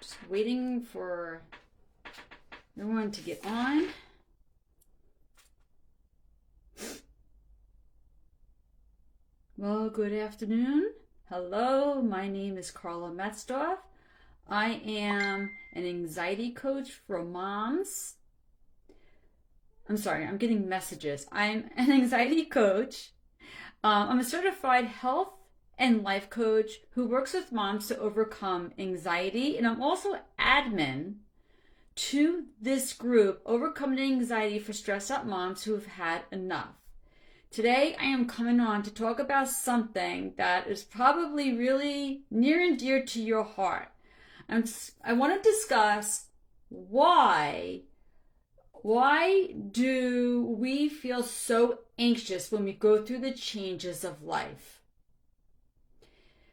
Just waiting for everyone to get on. Well, good afternoon. Hello, my name is Carla Metzdorf. I am an anxiety coach for moms. I'm sorry, I'm getting messages. I'm an anxiety coach. I'm a certified health and life coach who works with moms to overcome anxiety, and I'm also admin to this group, Overcoming Anxiety for Stressed Out Moms Who Have Had Enough. Today, I am coming on to talk about something that is probably really near and dear to your heart. I want to discuss why do we feel so anxious when we go through the changes of life?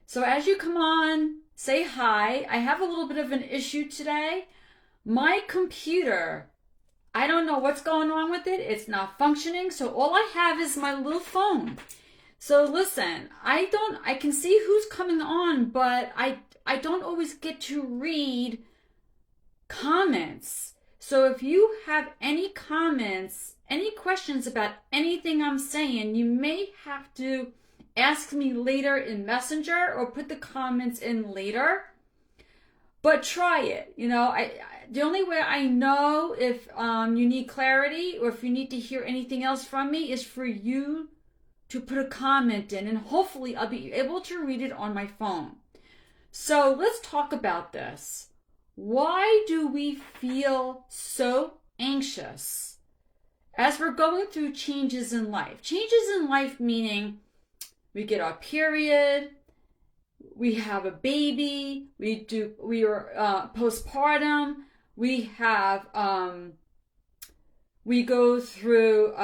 So as you come on, say hi. I have a little bit of an issue today. My computer, I don't know what's going on with it. It's not functioning. So all I have is my little phone. So listen, I can see who's coming on, but I don't always get to read comments. So if you have any comments, any questions about anything I'm saying, you may have to ask me later in Messenger or put the comments in later. But try it. You know, the only way I know if you need clarity or if you need to hear anything else from me is for you to put a comment in, and hopefully I'll be able to read it on my phone. So let's talk about this. Why do we feel so anxious as we're going through changes in life? Changes in life meaning we get our period, we have a baby, we are postpartum, we go through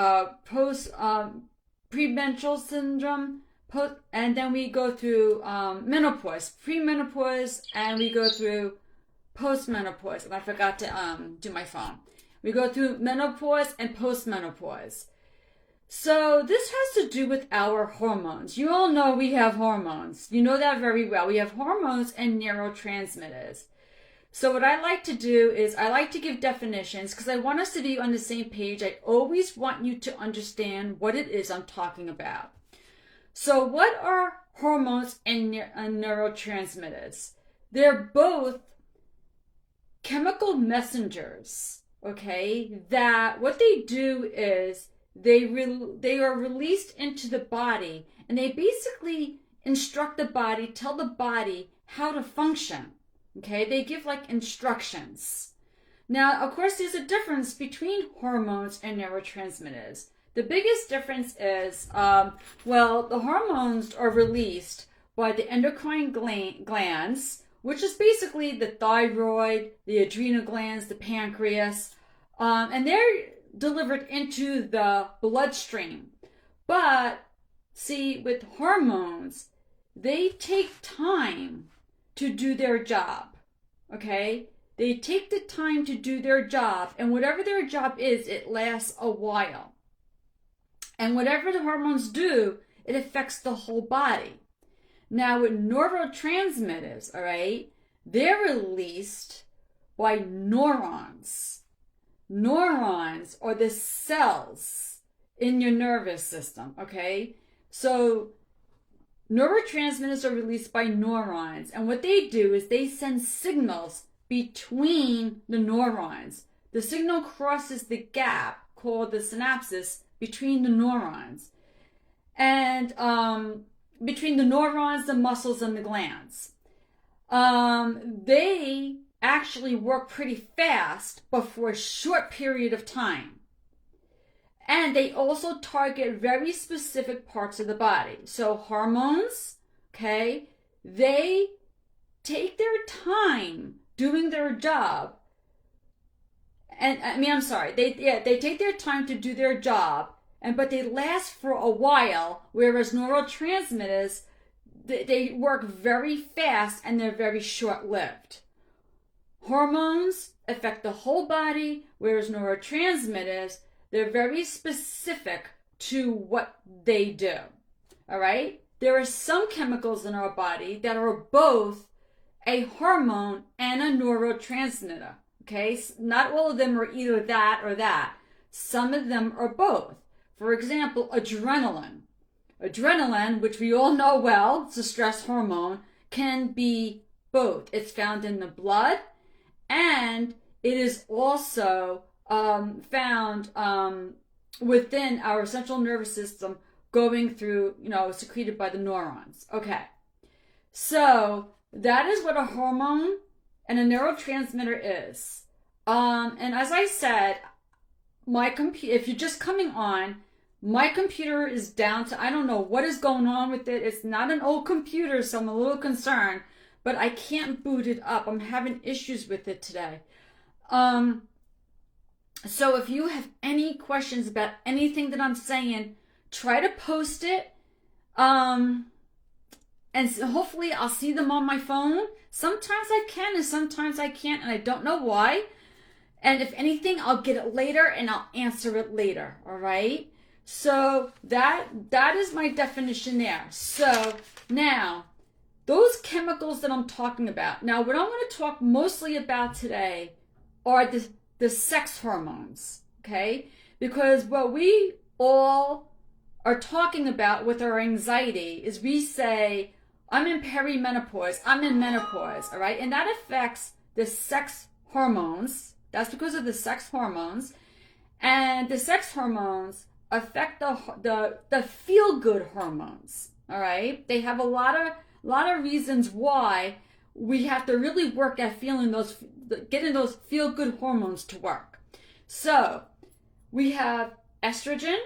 premenstrual syndrome, and then we go through menopause, premenopause, and we go through postmenopause. And I forgot to do my phone. We go through menopause and postmenopause. So this has to do with our hormones. You all know we have hormones. You know that very well. We have hormones and neurotransmitters. So what I like to do is I like to give definitions because I want us to be on the same page. I always want you to understand what it is I'm talking about. So what are hormones and neurotransmitters? They're both chemical messengers, okay? That what they do is they are released into the body, and they basically instruct the body, tell the body how to function. Okay, they give like instructions. Now, of course, there's a difference between hormones and neurotransmitters. The biggest difference is, the hormones are released by the endocrine glands, which is basically the thyroid, the adrenal glands, the pancreas, and they're delivered into the bloodstream. But see, with hormones, they take time to do their job. Okay? They take the time to do their job, and whatever their job is, it lasts a while. And whatever the hormones do, it affects the whole body. Now with neurotransmitters, all right, they're released by neurons. Neurons are the cells in your nervous system, okay? So neurotransmitters are released by neurons, and what they do is they send signals between the neurons. The signal crosses the gap called the synapses between the neurons. And between the neurons, the muscles, and the glands. They actually work pretty fast, but for a short period of time. And they also target very specific parts of the body. So hormones, okay, they take their time doing their job. And they take their time to do their job, but they last for a while, whereas neurotransmitters, they work very fast and they're very short-lived. Hormones affect the whole body, whereas neurotransmitters, they're very specific to what they do. All right? There are some chemicals in our body that are both a hormone and a neurotransmitter. Okay, not all of them are either that or that. Some of them are both. For example, adrenaline. Adrenaline, which we all know well, it's a stress hormone, can be both. It's found in the blood, and it is also found within our central nervous system, going through, secreted by the neurons. Okay, so that is what a hormone and a neurotransmitter is. And as I said, if you're just coming on, my computer is down to, I don't know what is going on with it. It's not an old computer, so I'm a little concerned, but I can't boot it up. I'm having issues with it today. So if you have any questions about anything that I'm saying, try to post it. And hopefully I'll see them on my phone. Sometimes I can and sometimes I can't, and I don't know why. And if anything, I'll get it later and I'll answer it later. All right. So that is my definition there. So now, those chemicals that I'm talking about. Now, what I'm going to talk mostly about today are the sex hormones, okay? Because what we all are talking about with our anxiety is we say, I'm in perimenopause, I'm in menopause, all right? And that affects the sex hormones. That's because of the sex hormones. And the sex hormones affect the feel-good hormones, all right? They have a lot of reasons why we have to really work at getting those feel-good hormones to work. So we have estrogen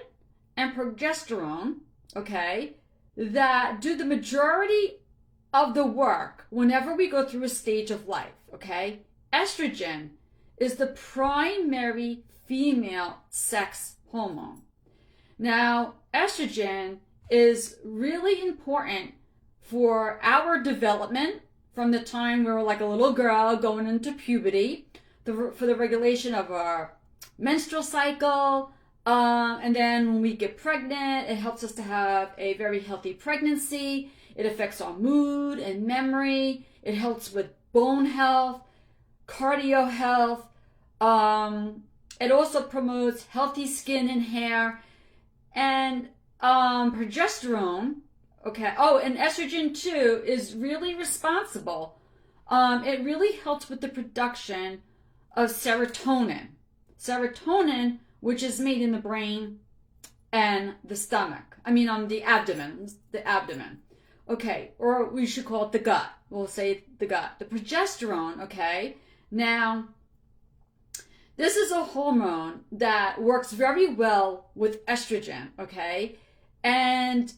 and progesterone, okay, that do the majority of the work whenever we go through a stage of life, okay? Estrogen is the primary female sex hormone. Now, estrogen is really important for our development from the time we were like a little girl going into puberty, for the regulation of our menstrual cycle, and then when we get pregnant, it helps us to have a very healthy pregnancy. It affects our mood and memory. It helps with bone health, cardio health. It also promotes healthy skin and hair. And progesterone, okay, and estrogen too is really responsible. It really helps with the production of serotonin. Serotonin, which is made in the brain and the stomach. On the abdomen. Okay, or we should call it the gut. We'll say the gut. The progesterone, okay, now, this is a hormone that works very well with estrogen, okay? And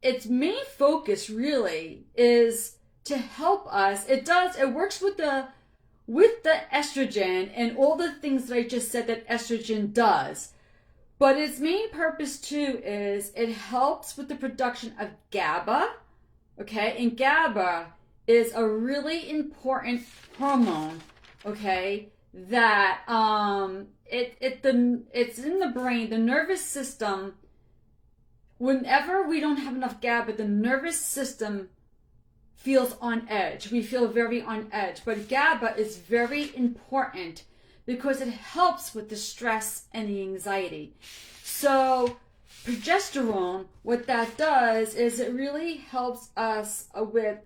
its main focus really is to help us. It works with the estrogen and all the things that I just said that estrogen does. But its main purpose too is it helps with the production of GABA, okay? And GABA is a really important hormone, okay? That it's in the brain, the nervous system. Whenever we don't have enough GABA, the nervous system feels on edge. We feel very on edge. But GABA is very important because it helps with the stress and the anxiety. So progesterone, what that does is it really helps us with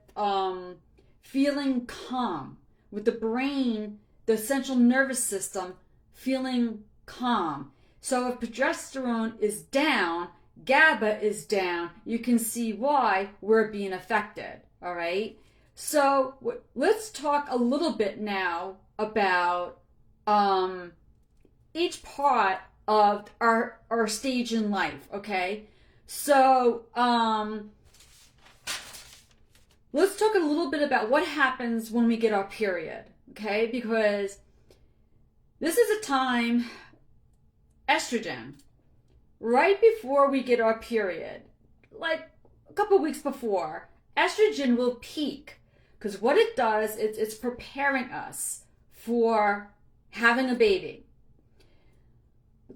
feeling calm, with the brain, the central nervous system feeling calm. So if progesterone is down, GABA is down, you can see why we're being affected, all right? So let's talk a little bit now about each part of our stage in life, okay? So let's talk a little bit about what happens when we get our period. Okay, because this is a time, estrogen, right before we get our period, like a couple weeks before, estrogen will peak. Because what it does is it's preparing us for having a baby.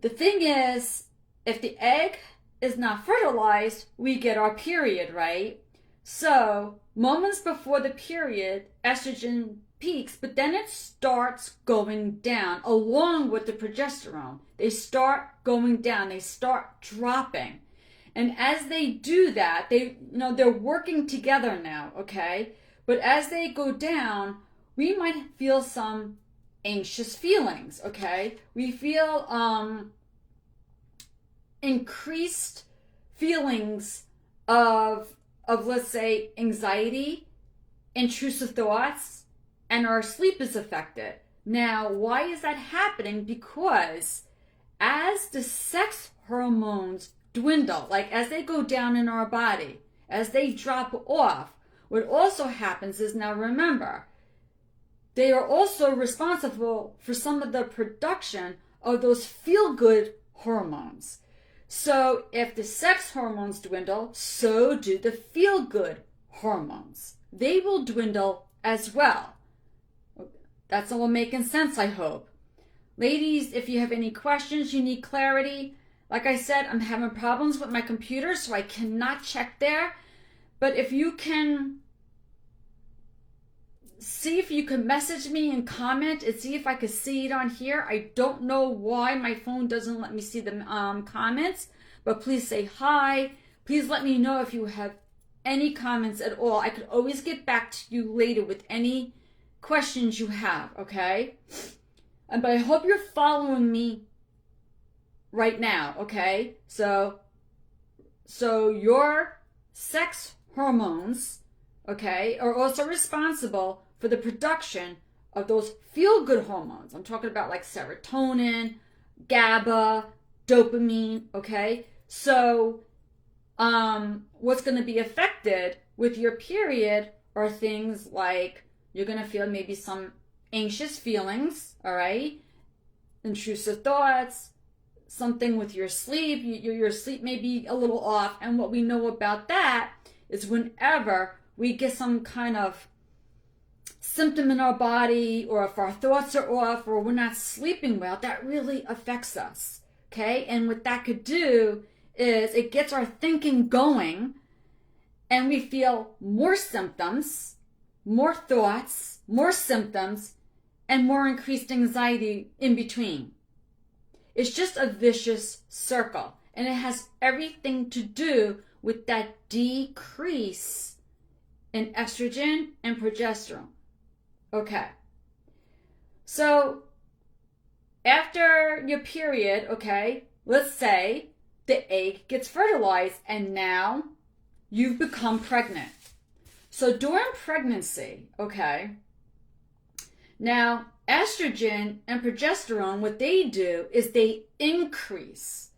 The thing is, if the egg is not fertilized, we get our period, right? So moments before the period, estrogen peaks, but then it starts going down along with the progesterone. They start going down, they start dropping. And as they do that, they're working together now, okay? But as they go down, we might feel some anxious feelings, okay? We feel increased feelings of let's say anxiety, intrusive thoughts, and our sleep is affected. Now, why is that happening? Because as the sex hormones dwindle, like as they go down in our body, as they drop off, what also happens is, now remember, they are also responsible for some of the production of those feel-good hormones. So if the sex hormones dwindle, so do the feel-good hormones. They will dwindle as well. That's all making sense, I hope. Ladies, if you have any questions, you need clarity, like I said, I'm having problems with my computer, so I cannot check there. But if you can see if you can message me and comment and see if I can see it on here. I don't know why my phone doesn't let me see the comments, but please say hi. Please let me know if you have any comments at all. I could always get back to you later with any questions you have, okay? But I hope you're following me right now, okay? So your sex hormones, okay, are also responsible for the production of those feel-good hormones. I'm talking about like serotonin, GABA, dopamine, okay? So what's going to be affected with your period are things like you're going to feel maybe some anxious feelings, all right? Intrusive thoughts, something with your sleep. Your sleep may be a little off. And what we know about that is whenever we get some kind of symptom in our body, or if our thoughts are off, or we're not sleeping well, that really affects us, okay? And what that could do is it gets our thinking going, and we feel more symptoms, more thoughts, more symptoms, and more increased anxiety in between. It's just a vicious circle, and it has everything to do with that decrease in estrogen and progesterone. Okay, so after your period, okay, let's say the egg gets fertilized and now you've become pregnant. So during pregnancy, okay, now estrogen and progesterone, what they do is they increase,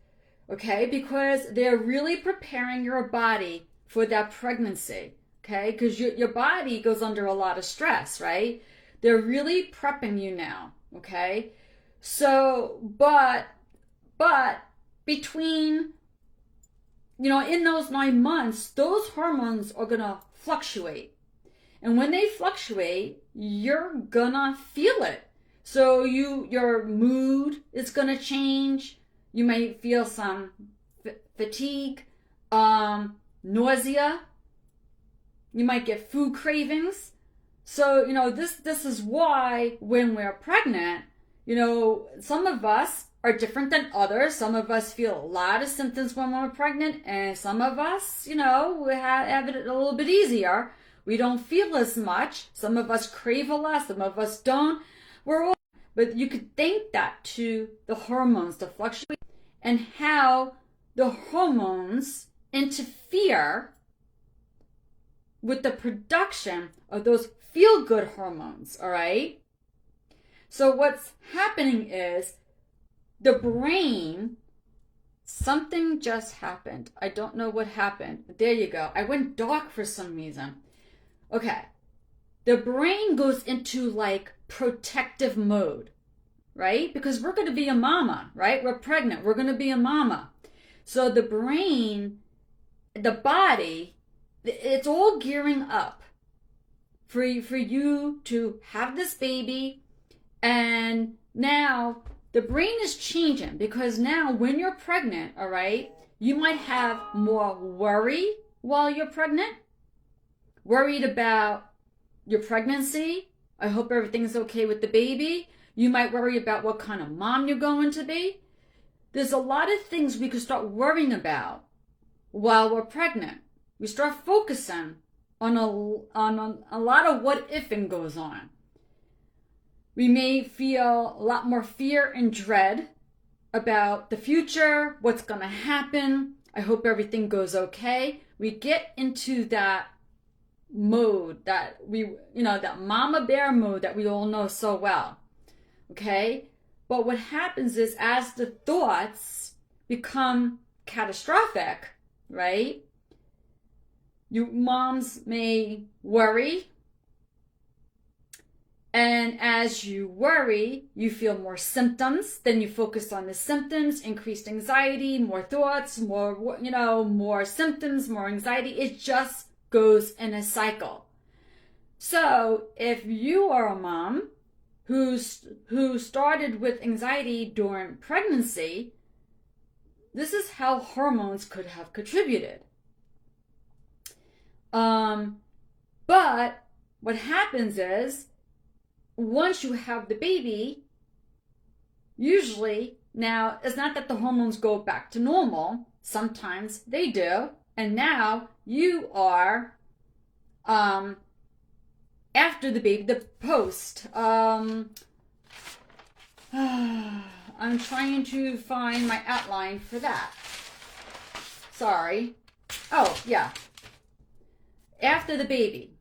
okay, because they're really preparing your body for that pregnancy. Okay, because your body goes under a lot of stress, right? They're really prepping you now, okay? So, but between, in those 9 months, those hormones are going to fluctuate. And when they fluctuate, you're going to feel it. So your mood is going to change. You might feel some fatigue, nausea. You might get food cravings. So, this is why when we're pregnant, some of us are different than others. Some of us feel a lot of symptoms when we're pregnant, and some of us, we have it a little bit easier. We don't feel as much. Some of us crave a lot, some of us don't. But you could think that to the hormones, the fluctuation, and how the hormones interfere with the production of those feel-good hormones, all right? So what's happening is the brain, something just happened. I don't know what happened. There you go. I went dark for some reason. Okay. The brain goes into like protective mode, right? Because we're going to be a mama, right? We're pregnant. We're going to be a mama. So the brain, the body, it's all gearing up for you to have this baby. And now the brain is changing, because now when you're pregnant, all right, you might have more worry while you're pregnant. worried about your pregnancy. I hope everything's okay with the baby. You might worry about what kind of mom you're going to be. There's a lot of things we could start worrying about while we're pregnant. We start focusing on a lot of what ifing goes on. We may feel a lot more fear and dread about the future, what's going to happen. I hope everything goes okay. We get into that mode that that mama bear mode that we all know so well. Okay? But what happens is as the thoughts become catastrophic, right? You moms may worry. And as you worry, you feel more symptoms. Then you focus on the symptoms, increased anxiety, more thoughts, more symptoms, more anxiety. It just goes in a cycle. So if you are a mom who started with anxiety during pregnancy, this is how hormones could have contributed. But what happens is, once you have the baby, usually, now, it's not that the hormones go back to normal. Sometimes they do. And now you are, after the baby, the post. I'm trying to find my outline for that. Sorry. Oh, yeah. After the baby.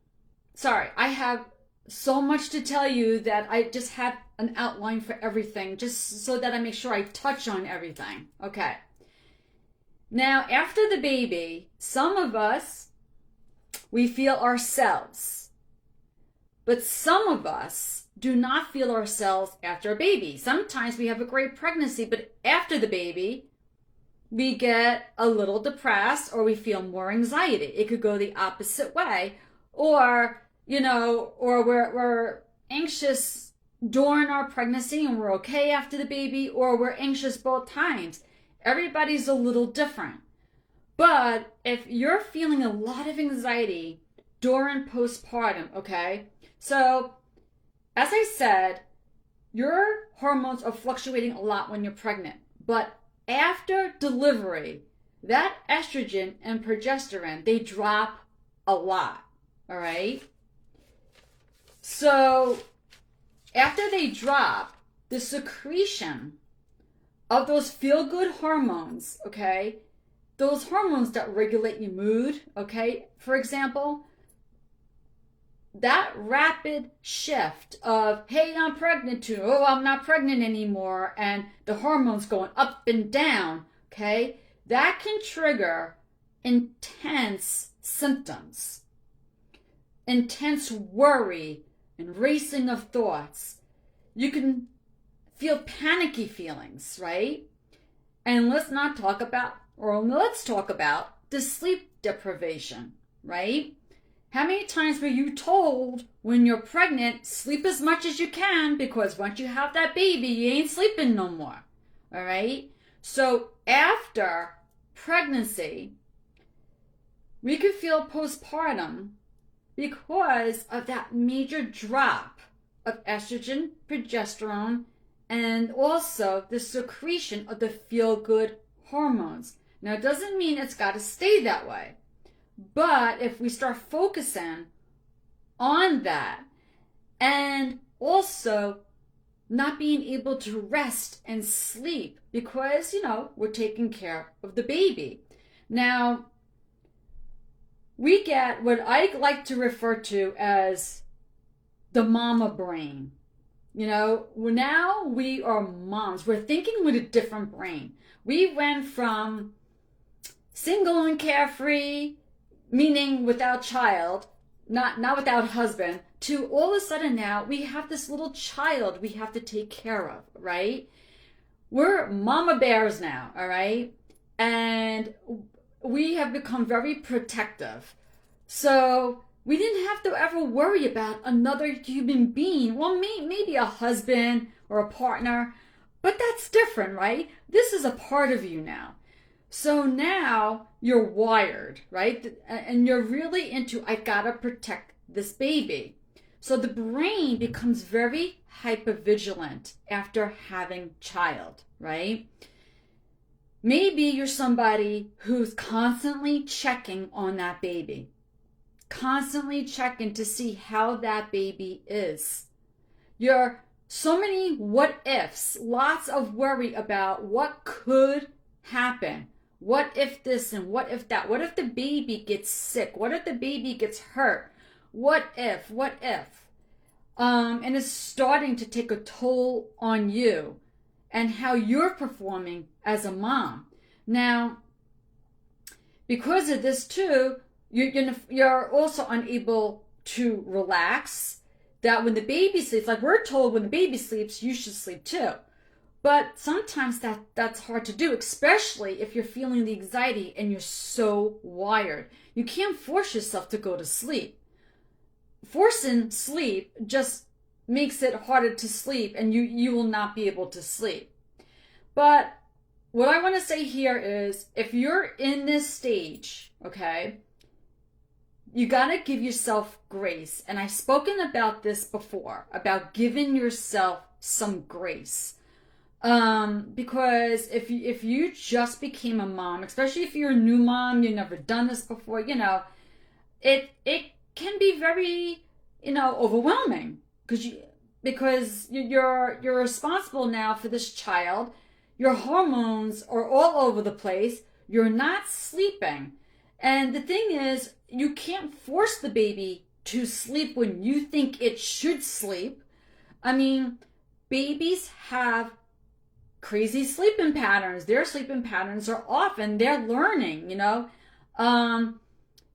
Sorry, I have so much to tell you that I just have an outline for everything, just so that I make sure I touch on everything. Okay. Now, after the baby, some of us, we feel ourselves. But some of us do not feel ourselves after a baby. Sometimes we have a great pregnancy, but after the baby, we get a little depressed or we feel more anxiety. It could go the opposite way. Or we're anxious during our pregnancy and we're okay after the baby, or we're anxious both times. Everybody's a little different. But if you're feeling a lot of anxiety during postpartum, okay, so as I said, your hormones are fluctuating a lot when you're pregnant. But after delivery, that estrogen and progesterone, they drop a lot, all right? So after they drop, the secretion of those feel-good hormones, okay, those hormones that regulate your mood, okay, for example, that rapid shift of, hey, I'm pregnant too, oh, I'm not pregnant anymore, and the hormones going up and down, okay, that can trigger intense symptoms, intense worry and racing of thoughts. You can feel panicky feelings, right? And let's talk about the sleep deprivation, right? How many times were you told when you're pregnant, sleep as much as you can, because once you have that baby, you ain't sleeping no more, all right? So after pregnancy, we could feel postpartum because of that major drop of estrogen, progesterone, and also the secretion of the feel-good hormones. Now, it doesn't mean it's got to stay that way. But if we start focusing on that, and also not being able to rest and sleep because, we're taking care of the baby. Now, we get what I like to refer to as the mama brain. Now we are moms. We're thinking with a different brain. We went from single and carefree, meaning without child, not without husband, to all of a sudden now we have this little child we have to take care of, right? We're mama bears now, all right? And we have become very protective. So we didn't have to ever worry about another human being. Well, maybe a husband or a partner, but that's different, right? This is a part of you now. So now you're wired, right? And you're really into, I gotta protect this baby. So the brain becomes very hypervigilant after having child, right? Maybe you're somebody who's constantly checking on that baby, constantly checking to see how that baby is. You're so many what ifs, lots of worry about what could happen. What if this and what if that? What if the baby gets sick? What if the baby gets hurt? What if? What if? And it's starting to take a toll on you and how you're performing as a mom. Now, because of this too, you're also unable to relax. That when the baby sleeps, like we're told when the baby sleeps, you should sleep too. But sometimes that's hard to do, especially if you're feeling the anxiety and you're so wired. You can't force yourself to go to sleep. Forcing sleep just makes it harder to sleep, and you will not be able to sleep. But what I want to say here is, if you're in this stage, okay, you got to give yourself grace. And I've spoken about this before, about giving yourself some grace. Because if you just became a mom, especially if you're a new mom, you've never done this before, it can be very, overwhelming because you're responsible now for this child. Your hormones are all over the place. You're not sleeping. And the thing is, you can't force the baby to sleep when you think it should sleep. I mean, babies have crazy sleeping patterns. Their sleeping patterns are off and they're learning,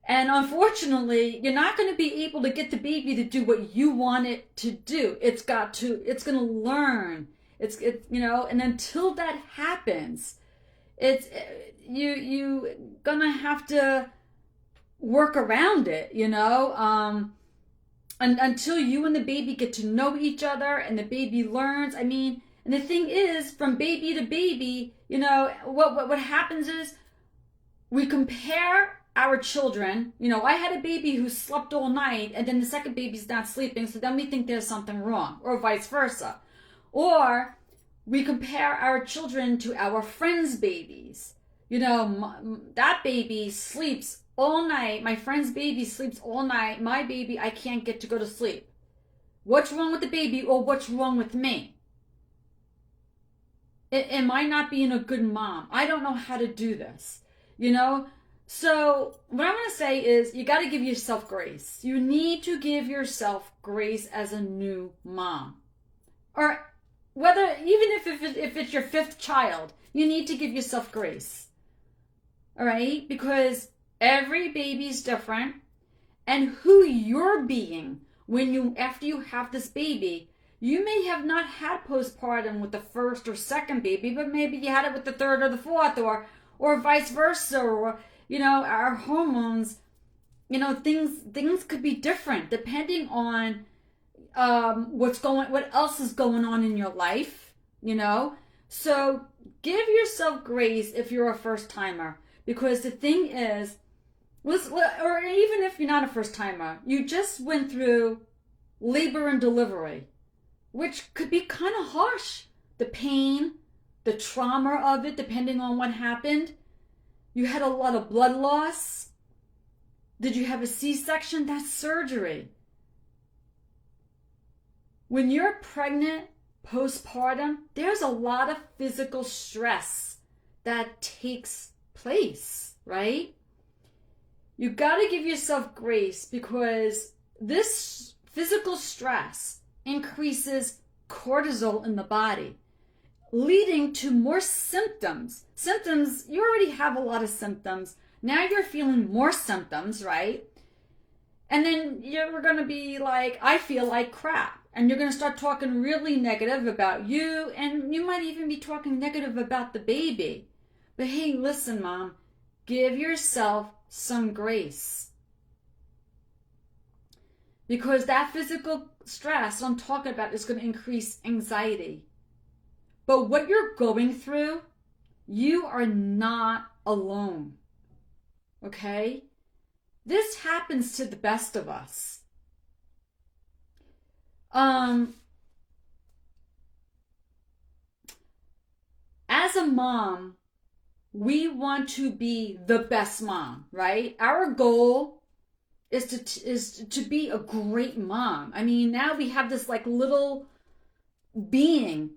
and unfortunately, you're not going to be able to get the baby to do what you want it to do. It's going to learn. And until that happens, you gonna have to work around it, until you and the baby get to know each other and the baby learns. I mean, and the thing is, from baby to baby, what happens is we compare our children. I had a baby who slept all night and then the second baby's not sleeping, so then we think there's something wrong, or vice versa. Or we compare our children to our friends' babies. That baby sleeps all night. My friend's baby sleeps all night. My baby, I can't get to go to sleep. What's wrong with the baby, or what's wrong with me? Am I not being a good mom? I don't know how to do this, So what I'm going to say is, you got to give yourself grace. You need to give yourself grace as a new mom. Or even if it's your fifth child, you need to give yourself grace. All right? Because every baby's different, and who you're being after you have this baby, you may have not had postpartum with the first or second baby, but maybe you had it with the third or the fourth, or vice versa, or our hormones, things could be different depending on what else is going on in your life, So give yourself grace if you're a first timer, because the thing is, or even if you're not a first timer, you just went through labor and delivery, which could be kind of harsh. The pain, the trauma of it, depending on what happened. You had a lot of blood loss. Did you have a C-section? That's surgery. When you're pregnant, postpartum, there's a lot of physical stress that takes place, right? You got to give yourself grace, because this physical stress increases cortisol in the body, leading to more symptoms. You already have a lot of symptoms. Now you're feeling more symptoms, right? And then you're going to be like, I feel like crap. And you're going to start talking really negative about you. And you might even be talking negative about the baby. But hey, listen, Mom, give yourself some grace. Because that physical stress I'm talking about is going to increase anxiety. But what you're going through You are not alone. Okay? This happens to the best of us. As a mom, we want to be the best mom, right? Our goal is to be a great mom. I mean, now we have this like little being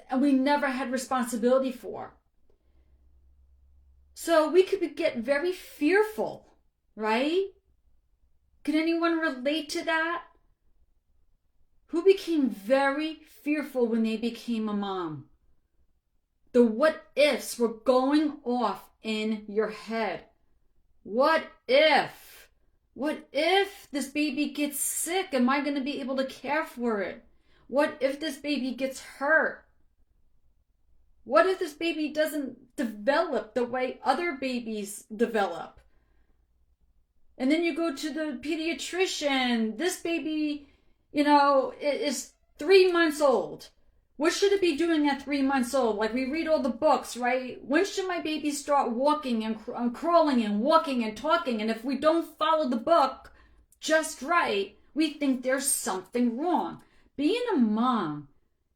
and we never had responsibility for. So we could get very fearful, right? Can anyone relate to that? Who became very fearful when they became a mom? The what ifs were going off in your head. What if? What if this baby gets sick? Am I going to be able to care for it? What if this baby gets hurt? What if this baby doesn't develop the way other babies develop? And then you go to the pediatrician. This baby, is 3 months old. What should it be doing at 3 months old? Like we read all the books, right? When should my baby start walking and crawling and walking and talking? And if we don't follow the book just right, we think there's something wrong. Being a mom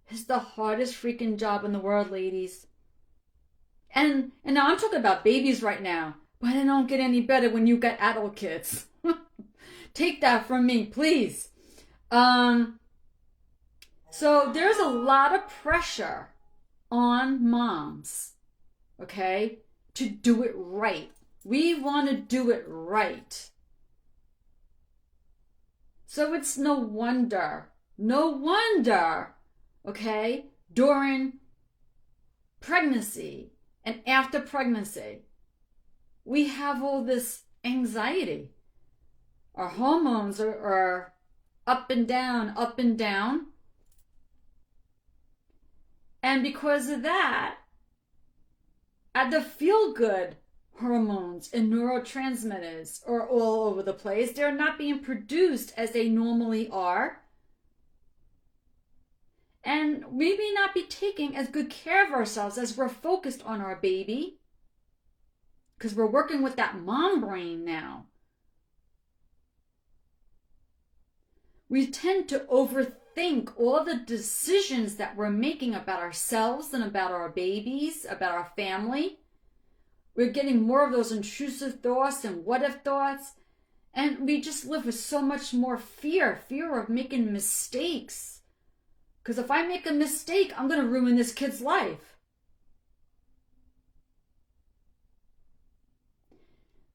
is the hardest freaking job in the world, ladies. And now I'm talking about babies right now, but it don't get any better when you got adult kids. Take that from me, please. So there's a lot of pressure on moms, okay, to do it right. We want to do it right. So it's no wonder, okay, during pregnancy and after pregnancy, we have all this anxiety. Our hormones are up and down, up and down. And because of that, the feel-good hormones and neurotransmitters are all over the place. They're not being produced as they normally are. And we may not be taking as good care of ourselves as we're focused on our baby, because we're working with that mom brain now. We tend to overthink all the decisions that we're making about ourselves and about our babies, about our family. We're getting more of those intrusive thoughts and what if thoughts. And we just live with so much more fear of making mistakes. Because if I make a mistake, I'm going to ruin this kid's life.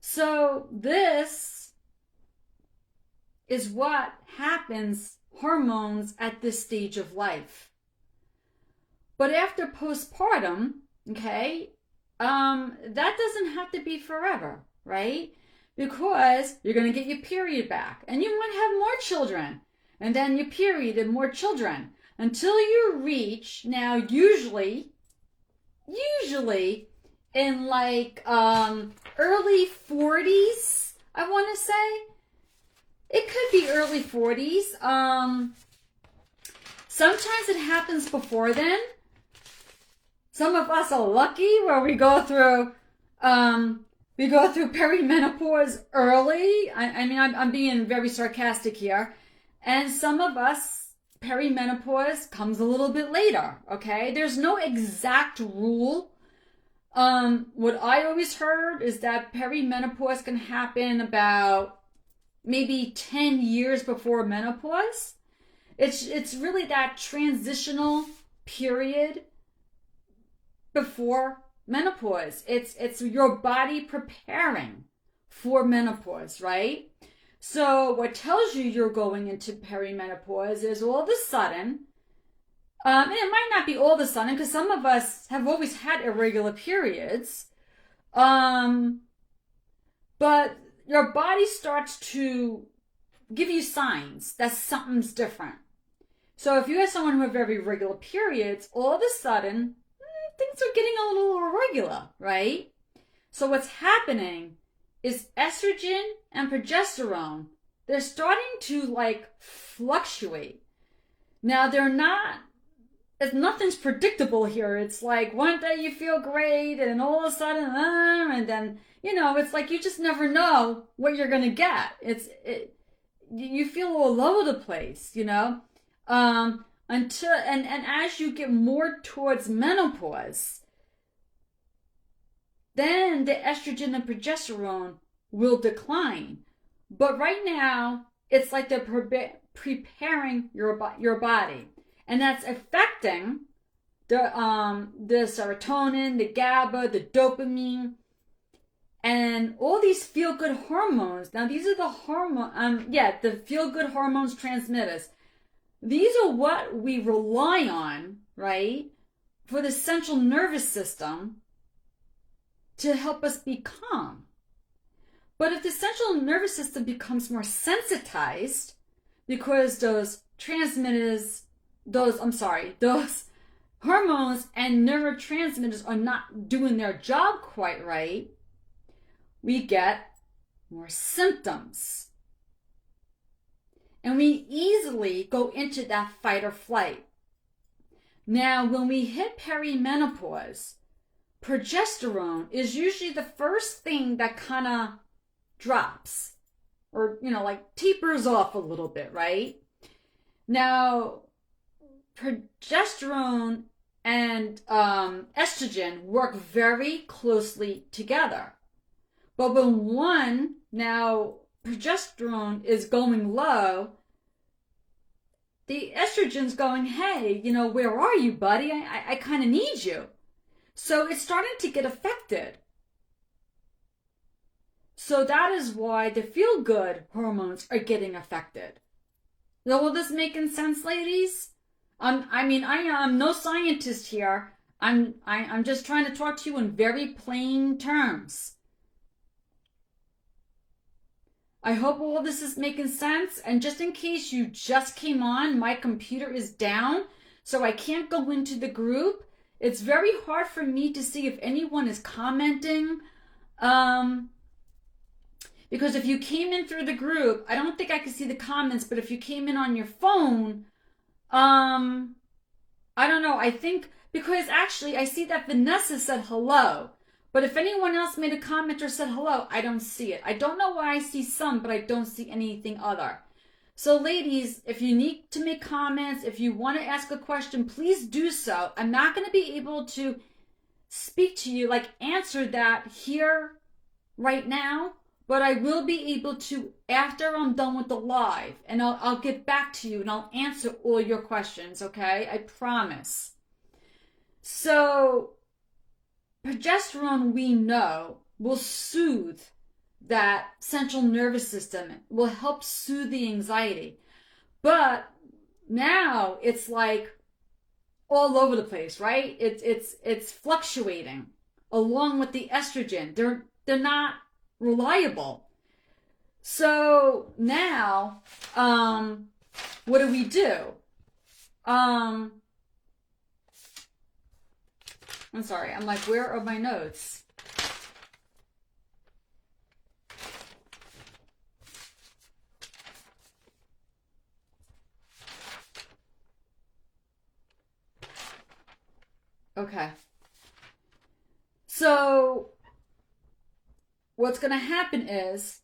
So this is what happens, hormones at this stage of life. But after postpartum, okay, that doesn't have to be forever, right? Because you're going to get your period back and you might have more children and then your period and more children until you reach, now usually in like early 40s, I want to say. It could be early 40s. Sometimes it happens before then. Some of us are lucky where we go through perimenopause early. I mean, I'm being very sarcastic here. And some of us, perimenopause comes a little bit later, okay? There's no exact rule. What I always heard is that perimenopause can happen about maybe 10 years before menopause. It's really that transitional period before menopause. It's your body preparing for menopause, right? So what tells you you're going into perimenopause is all of a sudden, and it might not be all of a sudden because some of us have always had irregular periods, but your body starts to give you signs that something's different. So if you have someone who has very regular periods, all of a sudden, things are getting a little irregular, right? So what's happening is estrogen and progesterone, they're starting to like fluctuate. Now they're not nothing's predictable here. It's like one day you feel great, and all of a sudden, and then it's like you just never know what you're gonna get. You feel all over the place, until and as you get more towards menopause, then the estrogen and progesterone will decline. But right now, it's like they're preparing your body, and that's affecting the serotonin, the GABA, the dopamine, and all these feel-good hormones. Now, these are the feel-good hormones transmitters. These are what we rely on, right, for the central nervous system to help us be calm. But if the central nervous system becomes more sensitized because those hormones and neurotransmitters are not doing their job quite right, we get more symptoms. And we easily go into that fight or flight. Now, when we hit perimenopause, progesterone is usually the first thing that kind of drops or, like tapers off a little bit, right? Now, progesterone and estrogen work very closely together. But when progesterone is going low, the estrogen's going, hey, where are you, buddy? I kind of need you. So it's starting to get affected. So that is why the feel-good hormones are getting affected. Now, will this making sense, ladies? I am no scientist here. I'm just trying to talk to you in very plain terms. I hope all this is making sense. And just in case you just came on, my computer is down, so I can't go into the group. It's very hard for me to see if anyone is commenting. Because if you came in through the group, I don't think I could see the comments, but if you came in on your phone, I don't know. I think, because actually I see that Vanessa said hello. But if anyone else made a comment or said hello, I don't see it. I don't know why I see some, but I don't see anything other. So ladies, if you need to make comments, if you want to ask a question, please do so. I'm not going to be able to speak to you, like answer that here right now, but I will be able to after I'm done with the live, and I'll get back to you and I'll answer all your questions, okay? I promise. So progesterone, we know, will soothe that central nervous system, will help soothe the anxiety. But now it's like all over the place, right? It's fluctuating along with the estrogen. They're not reliable. So now, what do? I'm sorry, I'm like, where are my notes? Okay. So, what's going to happen is,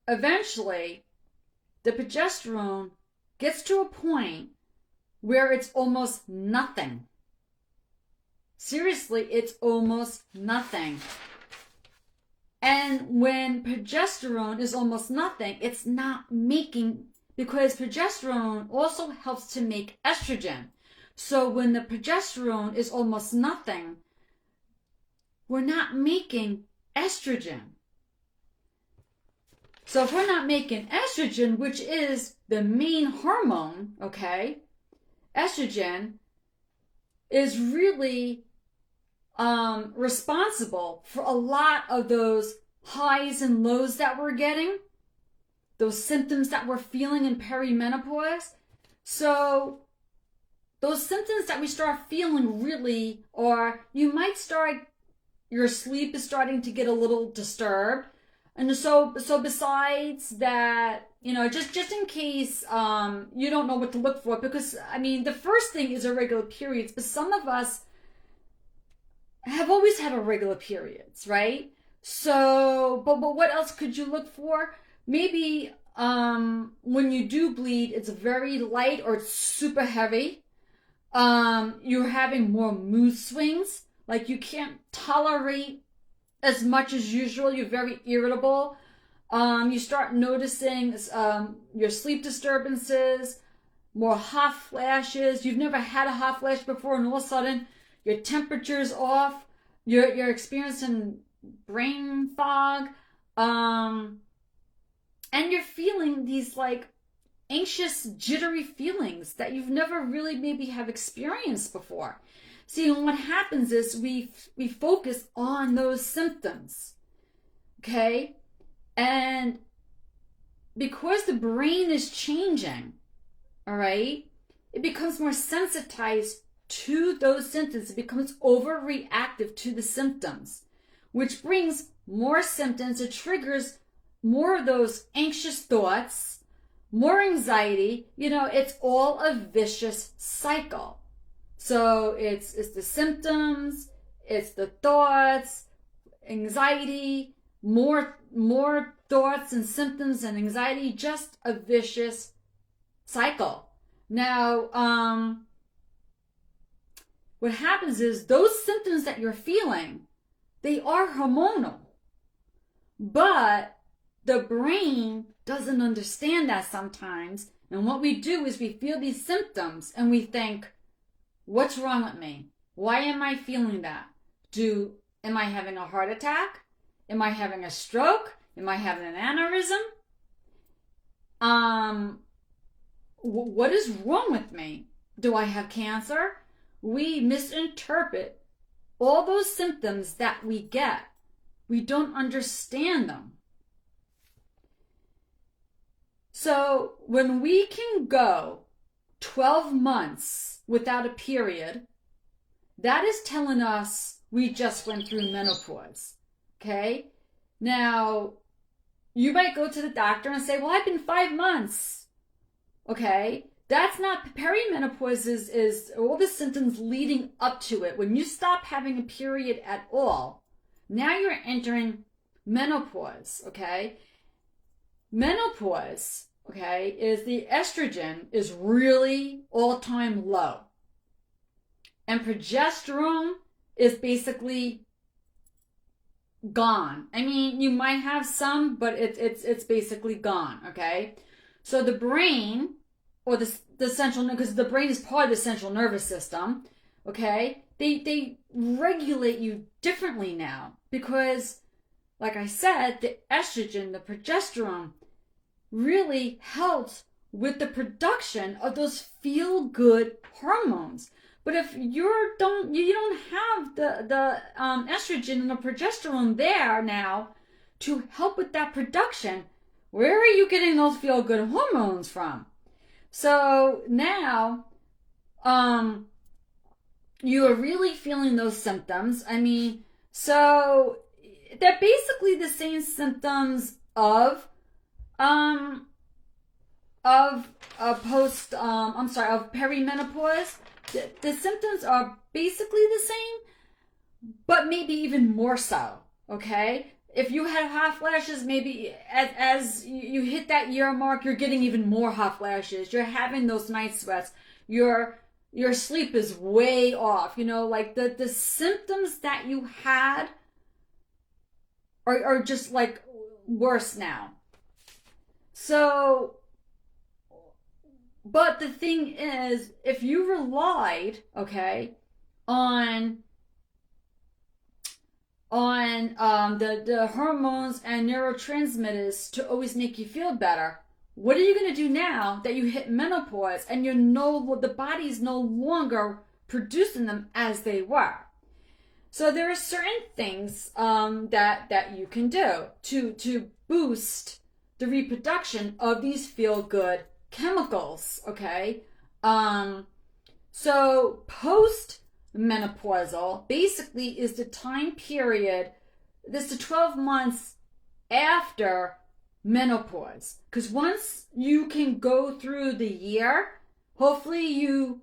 eventually, the progesterone gets to a point where it's almost nothing. Seriously, it's almost nothing. And when progesterone is almost nothing, it's not making, because progesterone also helps to make estrogen. So when the progesterone is almost nothing, we're not making estrogen. So if we're not making estrogen, which is the main hormone, okay, estrogen is really responsible for a lot of those highs and lows that we're getting, those symptoms that we're feeling in perimenopause. So those symptoms that we start feeling really are, you might start, your sleep is starting to get a little disturbed. And so besides that just in case you don't know what to look for, because I mean, the first thing is irregular periods, but some of us have always had irregular periods, right? So, but what else could you look for? Maybe when you do bleed, it's very light or it's super heavy. You're having more mood swings, like you can't tolerate as much as usual. You're very irritable. You start noticing your sleep disturbances, more hot flashes. You've never had a hot flash before, and all of a sudden your temperature's off. You're experiencing brain fog, and you're feeling these like anxious, jittery feelings that you've never really maybe have experienced before. See, and what happens is we focus on those symptoms, okay? And because the brain is changing, all right, it becomes more sensitized to those symptoms. It becomes overreactive to the symptoms, which brings more symptoms. It triggers more of those anxious thoughts, more anxiety. It's all a vicious cycle. So it's the symptoms, it's the thoughts, anxiety, more thoughts and symptoms and anxiety, just a vicious cycle. Now, what happens is those symptoms that you're feeling, they are hormonal, but the brain doesn't understand that sometimes. And what we do is we feel these symptoms and we think, what's wrong with me? Why am I feeling that? Am I having a heart attack? Am I having a stroke? Am I having an aneurysm? What is wrong with me? Do I have cancer? We misinterpret all those symptoms that we get. We don't understand them. So when we can go 12 months without a period, that is telling us we just went through menopause. Okay? Now, you might go to the doctor and say, well, I've been 5 months. Okay? That's not, perimenopause is all the symptoms leading up to it. When you stop having a period at all, now you're entering menopause. Okay? Menopause, okay, is the estrogen is really all-time low. And progesterone is basically gone. I mean, you might have some, but it's basically gone, okay? So the brain, or the central, because the brain is part of the central nervous system, okay? They regulate you differently now because, like I said, the estrogen, the progesterone, really helps with the production of those feel-good hormones. But if you don't have the estrogen and the progesterone there now to help with that production, where are you getting those feel-good hormones from? So now, you are really feeling those symptoms. I mean, so they're basically the same symptoms of perimenopause. The symptoms are basically the same, but maybe even more so, okay? If you had hot flashes, maybe as you hit that year mark, you're getting even more hot flashes. You're having those night sweats. Your sleep is way off. Like the symptoms that you had are just like worse now. So, but the thing is, if you relied, okay, on the hormones and neurotransmitters to always make you feel better, what are you going to do now that you hit menopause and the body's no longer producing them as they were? So there are certain things that you can do to boost the reproduction of these feel-good chemicals, okay? So post-menopausal basically is the time period, this is 12 months after menopause. Because once you can go through the year, hopefully you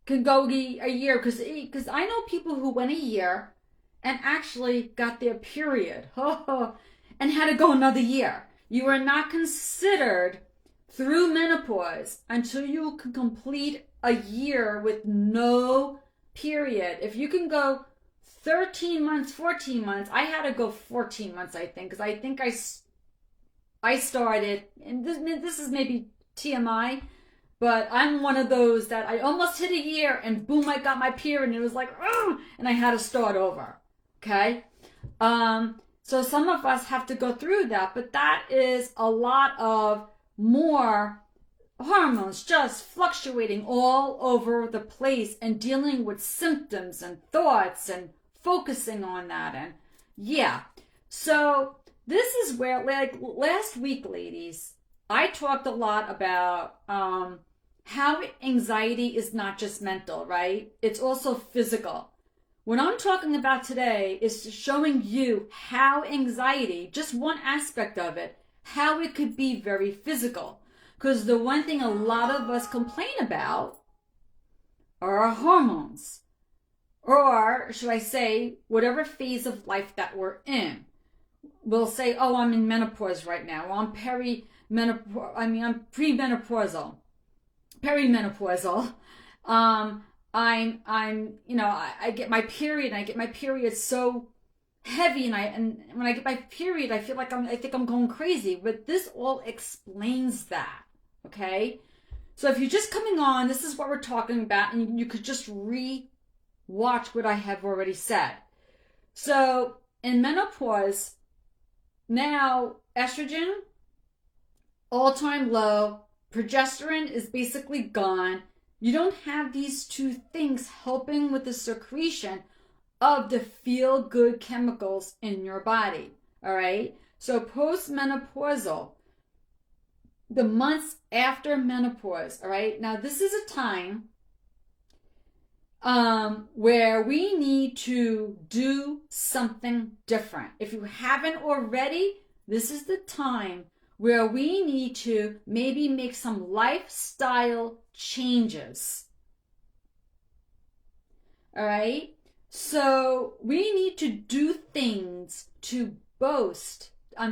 can go a year. Because I know people who went a year and actually got their period and had to go another year. You are not considered through menopause until you can complete a year with no period. If you can go 13 months, 14 months, I had to go 14 months, I think, because I think I started, and this is maybe TMI, but I'm one of those that I almost hit a year and boom, I got my period and it was like, oh, and I had to start over. Okay? So some of us have to go through that, but that is a lot of more hormones just fluctuating all over the place and dealing with symptoms and thoughts and focusing on that. And yeah, so this is where, like last week, ladies, I talked a lot about how anxiety is not just mental, right? It's also physical. What I'm talking about today is showing you how anxiety, just one aspect of it, how it could be very physical. Because the one thing a lot of us complain about are our hormones. Or, should I say, whatever phase of life that we're in. We'll say, oh, I'm in menopause right now. Or I'm I'm premenopausal. Perimenopausal. I get my period, and I get my period so heavy, and when I get my period, I feel like I think I'm going crazy. But this all explains that, okay? So if you're just coming on, this is what we're talking about, and you could just watch what I have already said. So in menopause, now estrogen, all-time low, progesterone is basically gone. You don't have these two things helping with the secretion of the feel-good chemicals in your body, all right? So postmenopausal, the months after menopause, all right? Now, this is a time where we need to do something different. If you haven't already, this is the time where we need to maybe make some lifestyle changes. All right? So we need to do things to boost our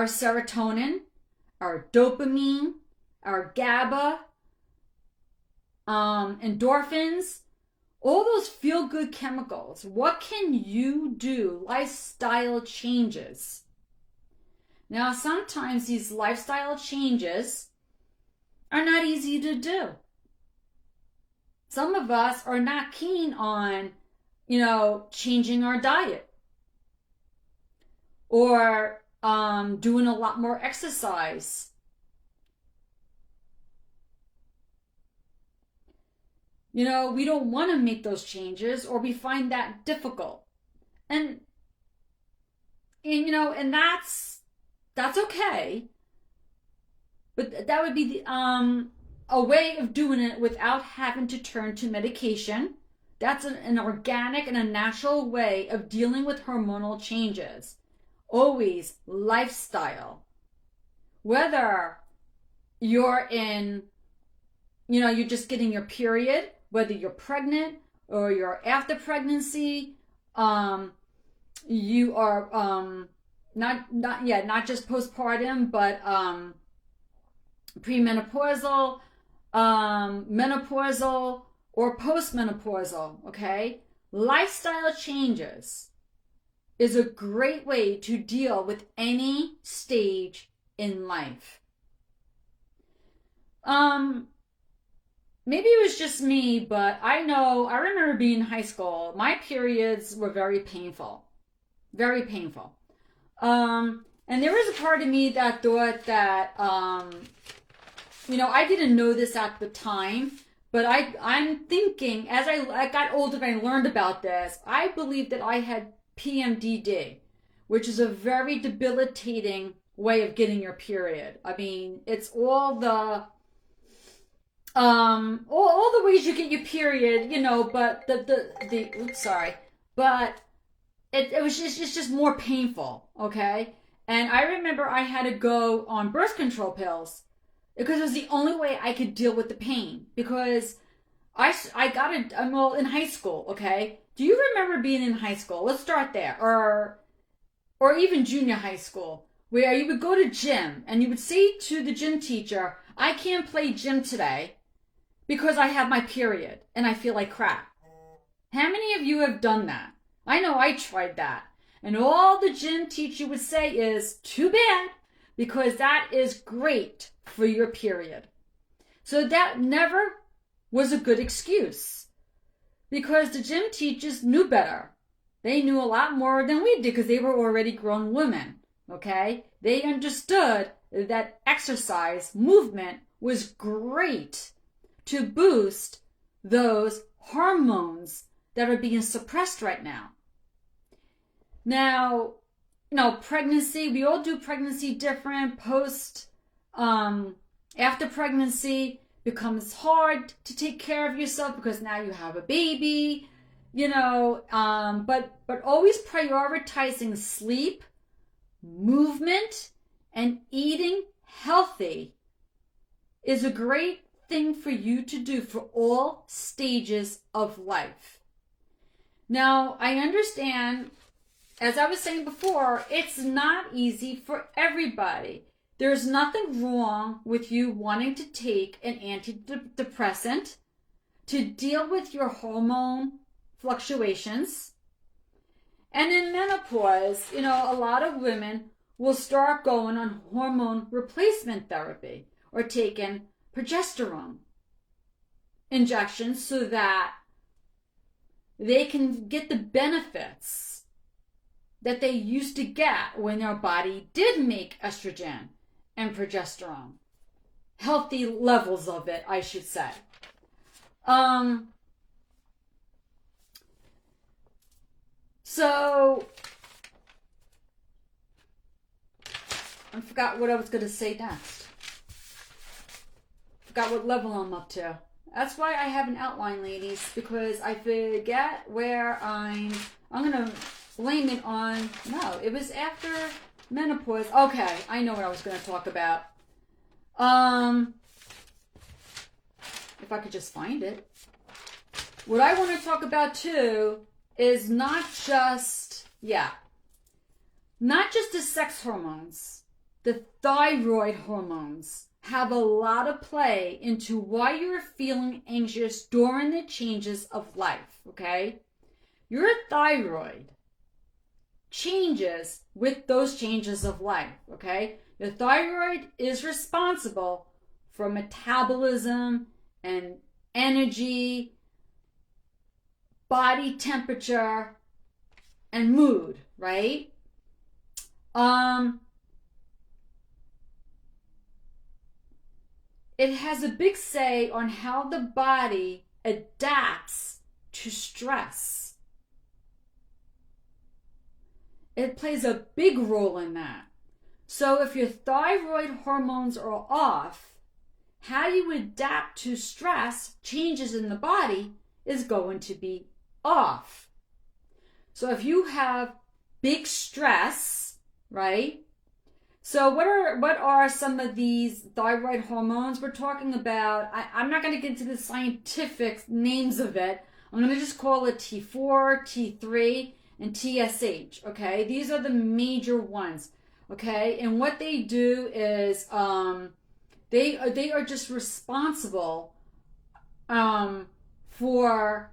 serotonin, our dopamine, our GABA, endorphins, all those feel-good chemicals. What can you do? Lifestyle changes. Now, sometimes these lifestyle changes are not easy to do. Some of us are not keen on, changing our diet or doing a lot more exercise. We don't want to make those changes, or we find that difficult. And that's okay. But that would be a way of doing it without having to turn to medication. That's an organic and a natural way of dealing with hormonal changes. Always lifestyle. Whether you're you're just getting your period, whether you're pregnant or you're after pregnancy, you are not just postpartum, but premenopausal, menopausal, or postmenopausal, okay? Lifestyle changes is a great way to deal with any stage in life. Maybe it was just me, but I remember being in high school. My periods were very painful. Very painful. And there was a part of me that thought that, I didn't know this at the time, but I'm thinking, as I got older and I learned about this, I believe that I had PMDD, which is a very debilitating way of getting your period. I mean, it's all the ways you get your period, but but it was just it's just more painful, okay? And I remember I had to go on birth control pills because it was the only way I could deal with the pain. Because I got it, well, in high school, okay? Do you remember being in high school? Let's start there. Or even junior high school, where you would go to gym and you would say to the gym teacher, I can't play gym today because I have my period and I feel like crap. How many of you have done that? I know I tried that. And all the gym teacher would say is, too bad, because that is great for your period. So that never was a good excuse, because the gym teachers knew better. They knew a lot more than we did because they were already grown women, okay? They understood that exercise, movement was great to boost those hormones that are being suppressed right now. Now, pregnancy, we all do pregnancy different. After pregnancy becomes hard to take care of yourself because now you have a baby, but always prioritizing sleep, movement, and eating healthy is a great thing for you to do for all stages of life. Now, I understand, as I was saying before, it's not easy for everybody. There's nothing wrong with you wanting to take an antidepressant to deal with your hormone fluctuations. And in menopause, a lot of women will start going on hormone replacement therapy or taking progesterone injections so that they can get the benefits that they used to get when their body did make estrogen and progesterone. Healthy levels of it, I should say. So, I forgot what I was going to say next. Forgot what level I'm up to. That's why I have an outline, ladies, because I forget where I'm going to blame it on. No, it was after menopause. Okay, I know what I was going to talk about. If I could just find it. What I want to talk about too is not just the sex hormones. The thyroid hormones have a lot of play into why you're feeling anxious during the changes of life, okay? Your thyroid changes with those changes of life, okay? The thyroid is responsible for metabolism and energy, body temperature, and mood, right? It has a big say on how the body adapts to stress. It plays a big role in that. So if your thyroid hormones are off, how you adapt to stress, changes in the body, is going to be off. So if you have big stress, right? So what are some of these thyroid hormones? We're talking about, I'm not going to get into the scientific names of it. I'm going to just call it T4, T3, and TSH, okay? These are the major ones, okay? And what they do is they are just responsible for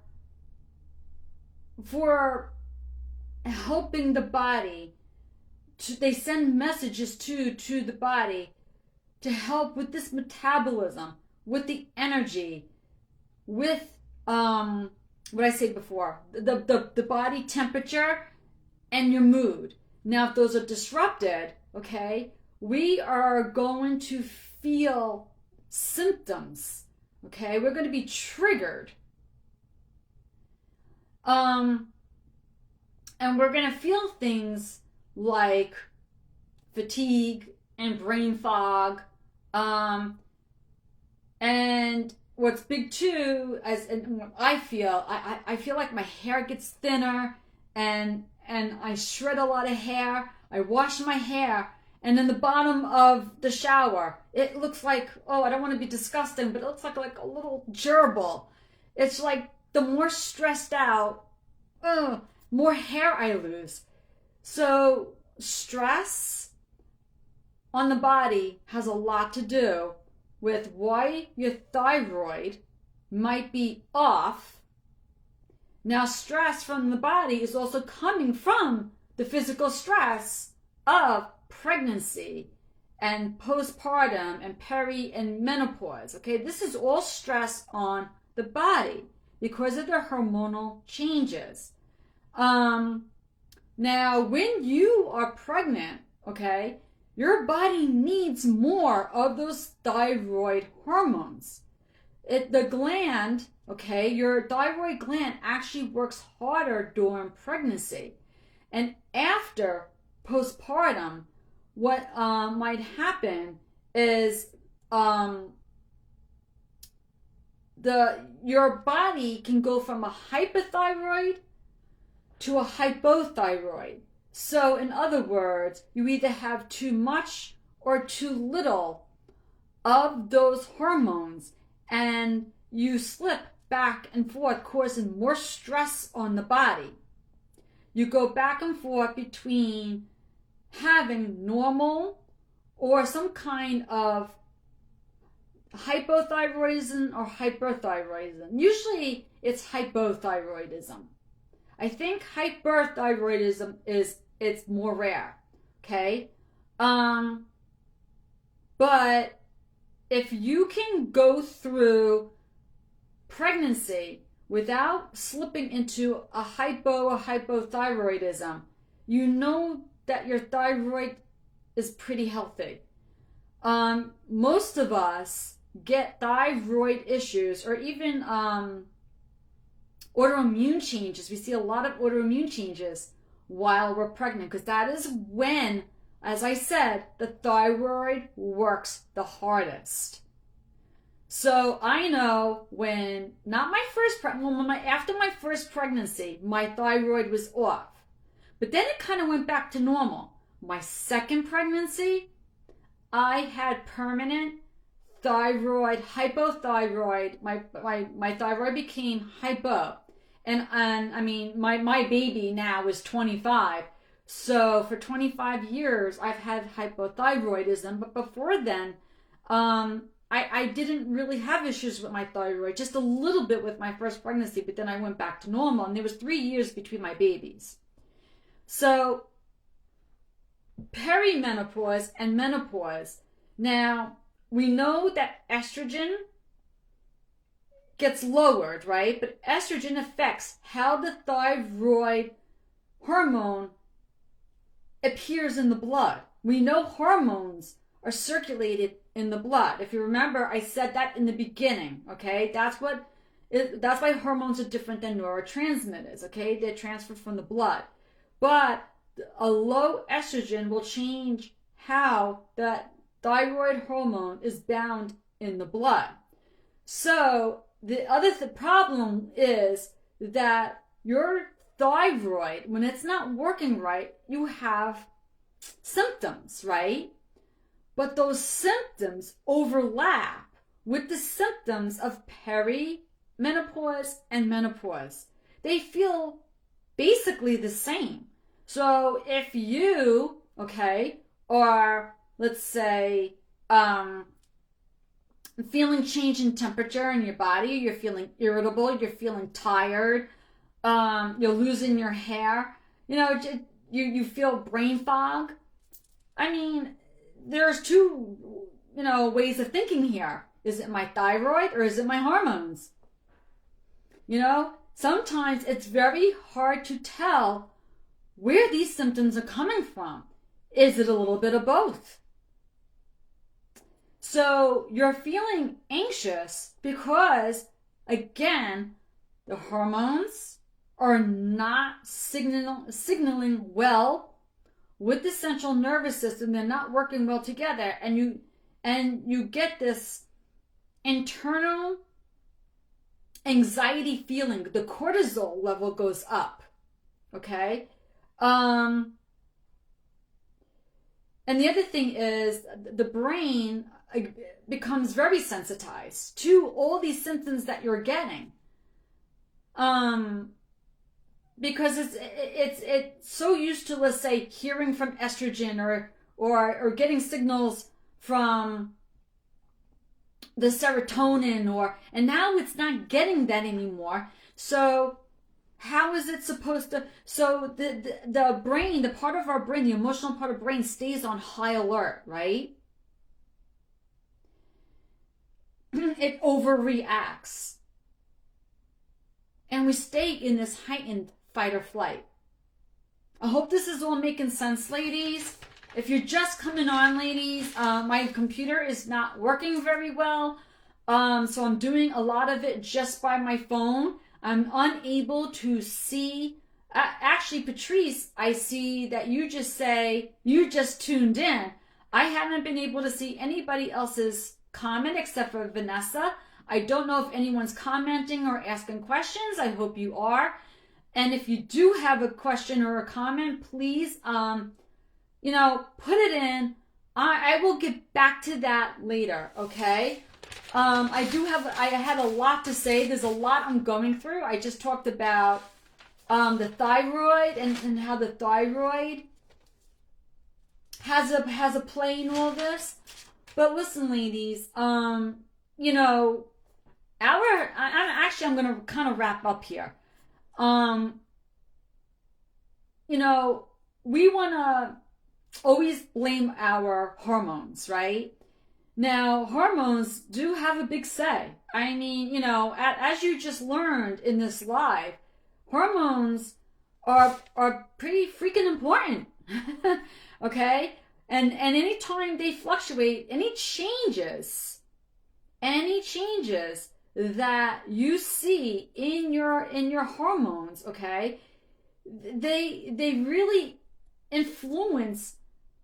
helping the body. They send messages to the body to help with this metabolism, with the energy, with what I said before, the body temperature and your mood. Now, if those are disrupted, okay, we are going to feel symptoms, okay? We're going to be triggered. And we're going to feel things like fatigue and brain fog. And what's big too, and what I feel like my hair gets thinner and I shred a lot of hair. I wash my hair, and in the bottom of the shower, it looks like, oh, I don't want to be disgusting, but it looks like a little gerbil. It's like the more stressed out, more hair I lose. So stress on the body has a lot to do with why your thyroid might be off. Now, stress from the body is also coming from the physical stress of pregnancy and postpartum and peri and menopause. Okay, this is all stress on the body because of the hormonal changes. Now, when you are pregnant, okay, your body needs more of those thyroid hormones. The gland, okay, your thyroid gland actually works harder during pregnancy. And after postpartum, what might happen is your body can go from a hypothyroid to a hypothyroid. So in other words, you either have too much or too little of those hormones, and you slip back and forth, causing more stress on the body. You go back and forth between having normal or some kind of hypothyroidism or hyperthyroidism. Usually it's hypothyroidism. I think hyperthyroidism it's more rare, okay? But if you can go through pregnancy without slipping into a hypo or hypothyroidism, you know that your thyroid is pretty healthy. Most of us get thyroid issues or even autoimmune changes. We see a lot of autoimmune changes while we're pregnant because that is when, as I said, the thyroid works the hardest. So I know when, not my first after my first pregnancy, my thyroid was off. But then it kind of went back to normal. My second pregnancy, I had permanent thyroid, hypothyroid. My thyroid became hypo. And I mean, my baby now is 25. So for 25 years, I've had hypothyroidism. But before then, I didn't really have issues with my thyroid, just a little bit with my first pregnancy, but then I went back to normal, and there was 3 years between my babies. So perimenopause and menopause. Now, we know that estrogen gets lowered, right? But estrogen affects how the thyroid hormone appears in the blood. We know hormones are circulated in the blood. If you remember, I said that in the beginning, okay? That's why hormones are different than neurotransmitters, okay? They're transferred from the blood. But a low estrogen will change how that thyroid hormone is bound in the blood. So the other problem is that your thyroid, when it's not working right, you have symptoms, right? But those symptoms overlap with the symptoms of perimenopause and menopause. They feel basically the same. So if you, okay, are, let's say, feeling change in temperature in your body, you're feeling irritable, you're feeling tired, you're losing your hair, you feel brain fog. I mean, there's two, ways of thinking here. Is it my thyroid or is it my hormones? Sometimes it's very hard to tell where these symptoms are coming from. Is it a little bit of both? So you're feeling anxious because, again, the hormones are not signaling well with the central nervous system. They're not working well together, and you get this internal anxiety feeling. The cortisol level goes up. okay? And the other thing is the brain becomes very sensitized to all these symptoms that you're getting. Because it's so used to, let's say, hearing from estrogen or getting signals from the serotonin, and now it's not getting that anymore. So how is it supposed to? So the brain, the part of our brain, the emotional part of the brain, stays on high alert, right? It overreacts, and we stay in this heightened fight or flight. I hope this is all making sense, ladies. If you're just coming on, ladies, my computer is not working very well, so I'm doing a lot of it just by my phone. I'm unable to see. Actually, Patrice, I see that you just tuned in. I haven't been able to see anybody else's comment except for Vanessa. I don't know if anyone's commenting or asking questions. I hope you are. And if you do have a question or a comment, please, put it in. I will get back to that later, okay? I had a lot to say. There's a lot I'm going through. I just talked about the thyroid and how the thyroid has a play in all this. But listen, ladies, I'm going to kind of wrap up here. We want to always blame our hormones, right? Now, hormones do have a big say. I mean, as you just learned in this live, hormones are pretty freaking important, okay? And anytime they fluctuate, any changes that you see in your hormones, okay, they really influence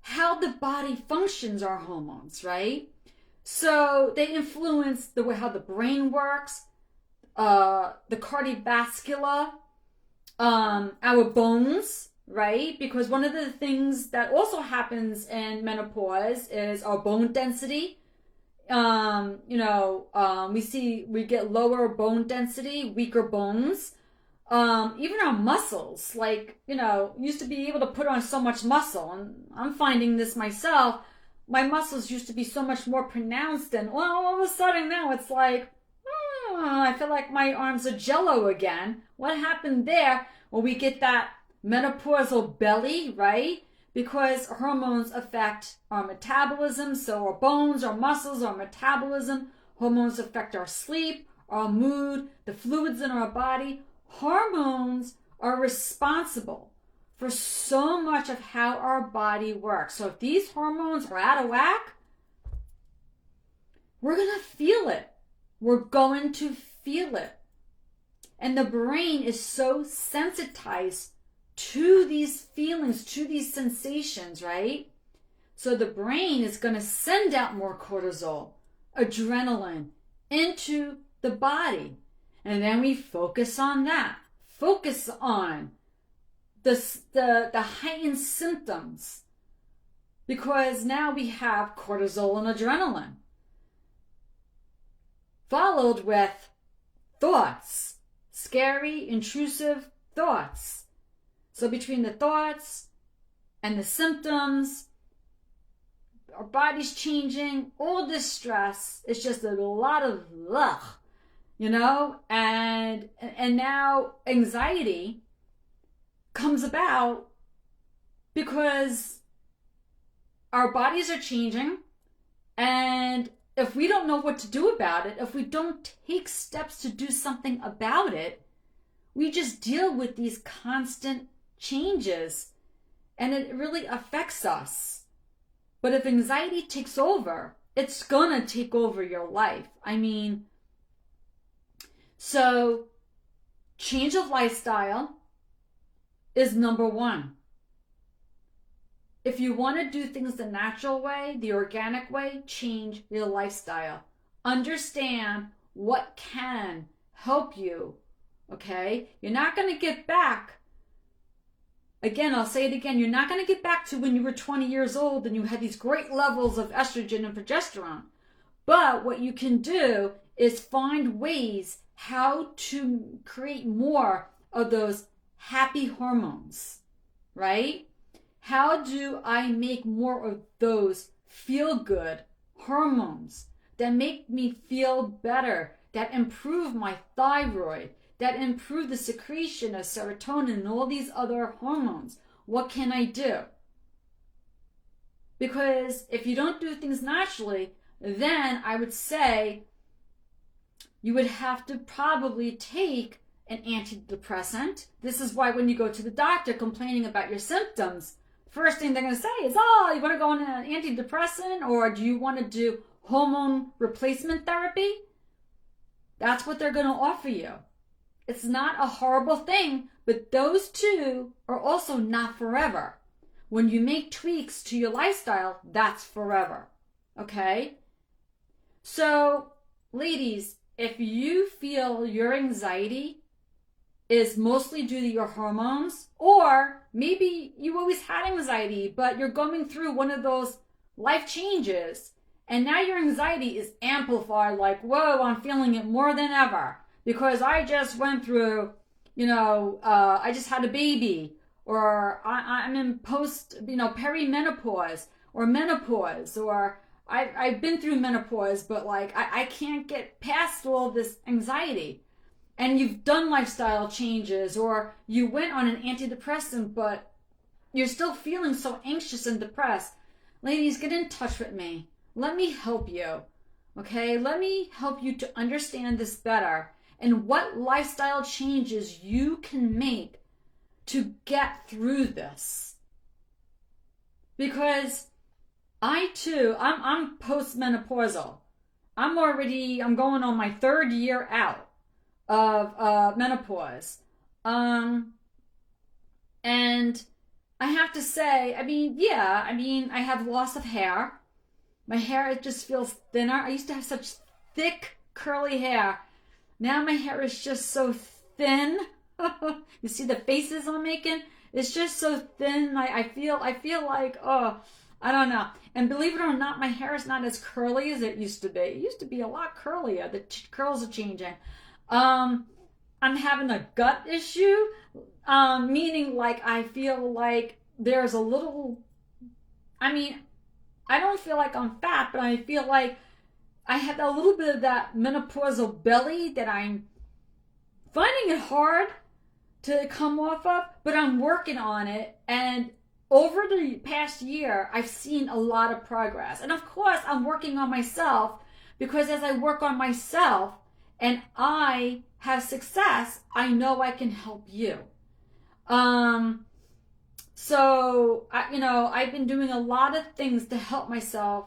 how the body functions, our hormones, right? So they influence how the brain works, the cardiovascular, our bones, right? Because one of the things that also happens in menopause is our bone density. We get lower bone density, weaker bones. Even our muscles, used to be able to put on so much muscle, and I'm finding this myself. My muscles used to be so much more pronounced, and all of a sudden now it's like, I feel like my arms are jello again. What happened there? Well, we get that menopausal belly, right? Because hormones affect our metabolism, so our bones, our muscles, our metabolism. Hormones affect our sleep, our mood, the fluids in our body. Hormones are responsible for so much of how our body works. So if these hormones are out of whack, we're going to feel it. We're going to feel it. And the brain is so sensitized to these feelings, to these sensations, right? So the brain is going to send out more cortisol, adrenaline into the body. And then we focus on that. Focus on the heightened symptoms. Because now we have cortisol and adrenaline. Followed with thoughts. Scary, intrusive thoughts. So between the thoughts and the symptoms, our body's changing, all this stress, it's just a lot of ugh. And now anxiety comes about because our bodies are changing, and if we don't know what to do about it, if we don't take steps to do something about it, we just deal with these constant changes, and it really affects us. But if anxiety takes over, it's gonna take over your life. So, change of lifestyle is number one. If you want to do things the natural way, the organic way, change your lifestyle. Understand what can help you, okay? You're not going to get back again, I'll say it again, you're not going to get back to when you were 20 years old and you had these great levels of estrogen and progesterone. But what you can do is find ways how to create more of those happy hormones, right? How do I make more of those feel-good hormones that make me feel better, that improve my thyroid, that improve the secretion of serotonin and all these other hormones? What can I do? Because if you don't do things naturally, then I would say you would have to probably take an antidepressant. This is why when you go to the doctor complaining about your symptoms, first thing they're going to say is, oh, you want to go on an antidepressant, or do you want to do hormone replacement therapy? That's what they're going to offer you. It's not a horrible thing, but those two are also not forever. When you make tweaks to your lifestyle, that's forever. Okay? So, ladies, if you feel your anxiety is mostly due to your hormones, or maybe you always had anxiety, but you're going through one of those life changes, and now your anxiety is amplified, like, whoa, I'm feeling it more than ever because I just went through, I just had a baby, or I'm in perimenopause or menopause, or I've been through menopause, but like I can't get past all this anxiety. And you've done lifestyle changes, or you went on an antidepressant, but you're still feeling so anxious and depressed. Ladies, get in touch with me. Let me help you. Okay? Let me help you to understand this better and what lifestyle changes you can make to get through this. Because I too, I'm postmenopausal. I'm going on my 3rd year out of menopause. And I have to say, I have loss of hair. My hair, it just feels thinner. I used to have such thick, curly hair. Now my hair is just so thin. You see the faces I'm making? It's just so thin. I feel like, oh, I don't know. And believe it or not, my hair is not as curly as it used to be. It used to be a lot curlier. The curls are changing. I'm having a gut issue, meaning like I feel like there's a little, I don't feel like I'm fat, but I feel like I have a little bit of that menopausal belly that I'm finding it hard to come off of, but I'm working on it. And over the past year, I've seen a lot of progress. And of course, I'm working on myself, because as I work on myself and I have success, I know I can help you. So I've been doing a lot of things to help myself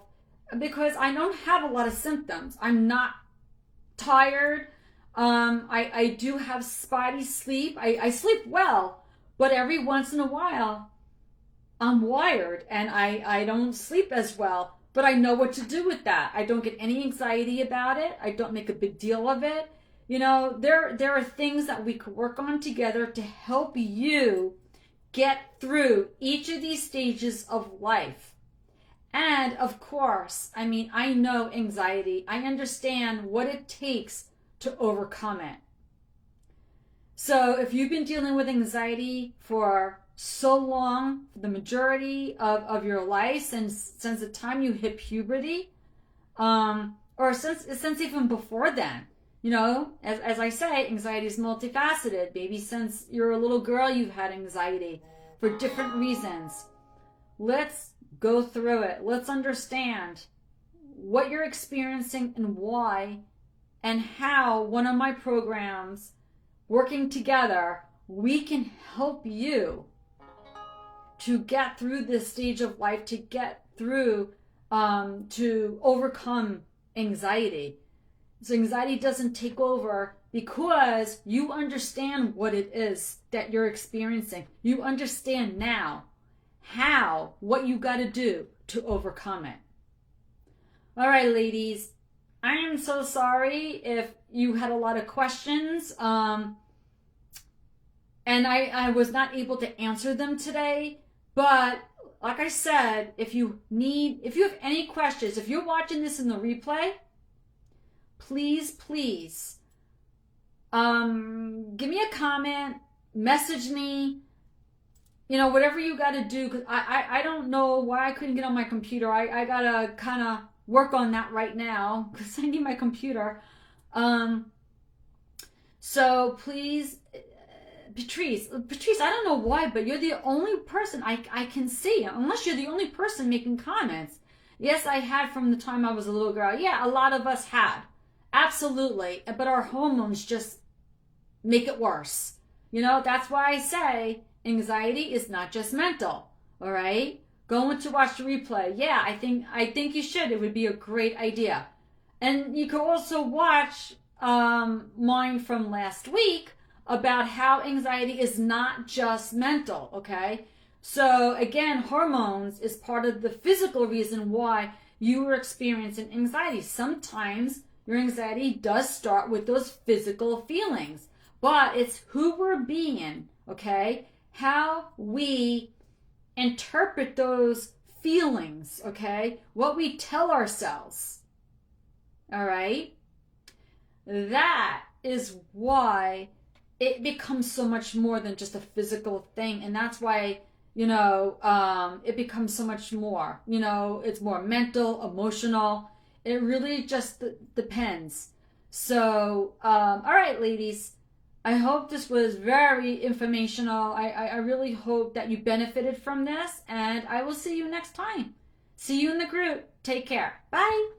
because I don't have a lot of symptoms. I'm not tired. I do have spotty sleep. I sleep well, but every once in a while I'm wired and I don't sleep as well, but I know what to do with that. I don't get any anxiety about it. I don't make a big deal of it. There are things that we could work on together to help you get through each of these stages of life. And of course, I know anxiety. I understand what it takes to overcome it. So if you've been dealing with anxiety for so long, the majority of your life, since the time you hit puberty, or since even before then, as I say, anxiety is multifaceted. Maybe since you're a little girl, you've had anxiety for different reasons. Let's go through it. Let's understand what you're experiencing and why, and how one of my programs, working together, we can help you to get through this stage of life, to get through, to overcome anxiety. So anxiety doesn't take over because you understand what it is that you're experiencing. You understand now what you got to do to overcome it. All right, ladies, I am so sorry if you had a lot of questions. and I was not able to answer them today. But like I said, if you have any questions, if you're watching this in the replay, please give me a comment, message me, whatever you got to do, because I don't know why I couldn't get on my computer. I got to kind of work on that right now because I need my computer. So please, Patrice, I don't know why, but you're the only person I can see, unless you're the only person making comments. Yes, I had from the time I was a little girl. Yeah, a lot of us had. Absolutely. But our hormones just make it worse. That's why I say anxiety is not just mental. All right? Going to watch the replay. Yeah, I think you should. It would be a great idea. And you can also watch mine from last week about how anxiety is not just mental, okay? So again, hormones is part of the physical reason why you are experiencing anxiety. Sometimes your anxiety does start with those physical feelings, but it's who we're being, okay? How we interpret those feelings, okay? What we tell ourselves, all right? That is why it becomes so much more than just a physical thing. And that's why, it becomes so much more. It's more mental, emotional. It really just depends. So, all right, ladies. I hope this was very informational. I really hope that you benefited from this. And I will see you next time. See you in the group. Take care. Bye.